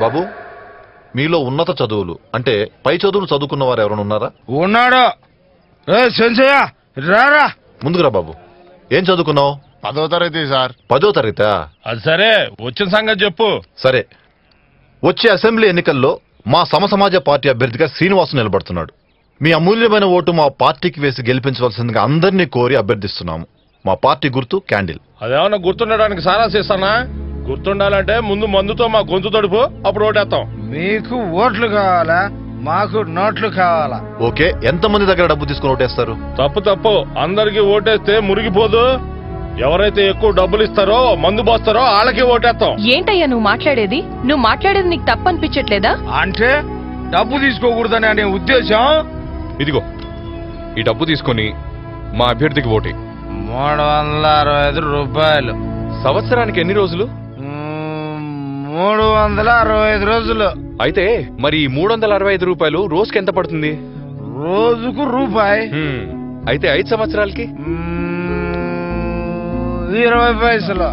బాబు, మీలో ఉన్నత చదువులు అంటే పై చదువులు చదువుకున్న వారు ఎవరైనా ఉన్నారా? ఉన్నాడు. రారా ముందుకురా బాబు. ఏం చదువుకున్నావు? 10వ తరగతి సార్. 10వ తరగతా? అది సరే, వచ్చిన సంగతి చెప్పు. సరే, వచ్చే అసెంబ్లీ ఎన్నికల్లో మా సమసమాజ పార్టీ అభ్యర్థిగా శ్రీనివాసు నిలబడుతున్నాడు. మీ అమూల్యమైన ఓటు మా పార్టీకి వేసి గెలిపించవలసిందిగా అందరినీ కోరి అభ్యర్థిస్తున్నాము. మా పార్టీ గుర్తు క్యాండిల్. అదేమన్నా గుర్తుండడానికి సారా చేస్తానా? గుర్తుండాలంటే ముందు మందుతో మా గొంతు తడుపు, అప్పుడు ఓటేస్తాం. మీకు ఓట్లు కావాలా? మాకు నోట్లు కావాలా? ఓకే, ఎంతమంది దగ్గర డబ్బు తీసుకుని ఓటేస్తారు? తప్పు అందరికి ఓటేస్తే మురిగిపోదు. ఎవరైతే ఎక్కువ డబ్బులు ఇస్తారో, మందు పోస్తారో వాళ్ళకి ఓటేస్తాం. ఏంటయ్యా నువ్వు మాట్లాడేది? నువ్వు మాట్లాడేది నీకు తప్పు అనిపించట్లేదా? అంటే డబ్బు తీసుకోకూడదని అనే ఉద్దేశం. ఇదిగో ఈ డబ్బు తీసుకొని మా అభ్యర్థికి ఓటే. 365 రూపాయలు. సంవత్సరానికి ఎన్ని రోజులు? 365 రోజులు. అయితే మరి 365 రూపాయలు రోజుకి ఎంత పడుతుంది? రోజుకు రూపాయి. అయితే 5 సంవత్సరాలకి 20 పైసలు.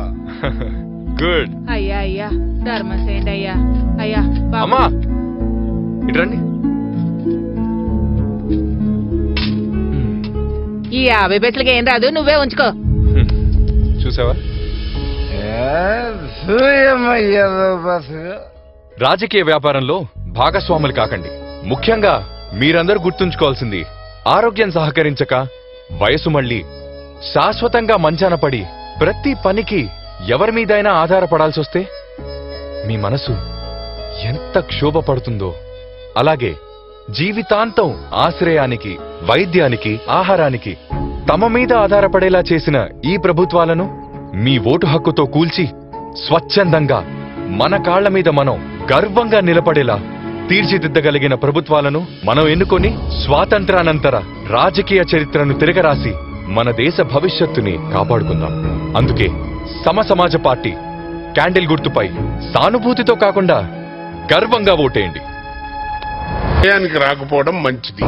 గుడ్. అయ్యా ధర్మసేండి అయ్యా. అయ్యా అమ్మా ఇటు రండి. ఈ 50 పైసలకి ఏం రాదు, నువ్వే ఉంచుకో. చూసావా? రాజకీయ వ్యాపారంలో భాగస్వాములు కాకండి. ముఖ్యంగా మీరందరూ గుర్తుంచుకోవాల్సింది, ఆరోగ్యం సహకరించక వయసు మళ్ళీ శాశ్వతంగా మంచాన పడి ప్రతి పనికి ఎవరి మీదైనా ఆధారపడాల్సొస్తే మీ మనసు ఎంత క్షోభపడుతుందో, అలాగే జీవితాంతం ఆశ్రయానికి, వైద్యానికి, ఆహారానికి తమ మీద ఆధారపడేలా చేసిన ఈ ప్రభుత్వాలను మీ ఓటు హక్కుతో కూల్చి స్వచ్ఛందంగా మన కాళ్ల మీద మనం గర్వంగా నిలబడేలా తీర్చిదిద్దగలిగిన ప్రభుత్వాలను మనం ఎన్నుకొని స్వాతంత్రానంతర రాజకీయ చరిత్రను తిరగరాసి మన దేశ భవిష్యత్తుని కాపాడుకుందాం. అందుకే సమసమాజ పార్టీ క్యాండిల్ గుర్తుపై సానుభూతితో కాకుండా గర్వంగా ఓటేయండి. రాకపోవడం మంచిది.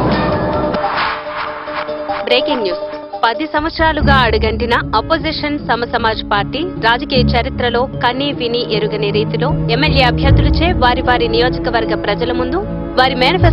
Breaking news. 10 సంవత్సరాలుగా అడుగంటిన అపోజిషన్ సమసమాజ్ పార్టీ రాజకీయ చరిత్రలో కనీ విని ఎరుగని రీతిలో ఎమ్మెల్యే అభ్యర్థులచే వారి నియోజకవర్గ ప్రజల ముందు వారి మేనిఫెస్టో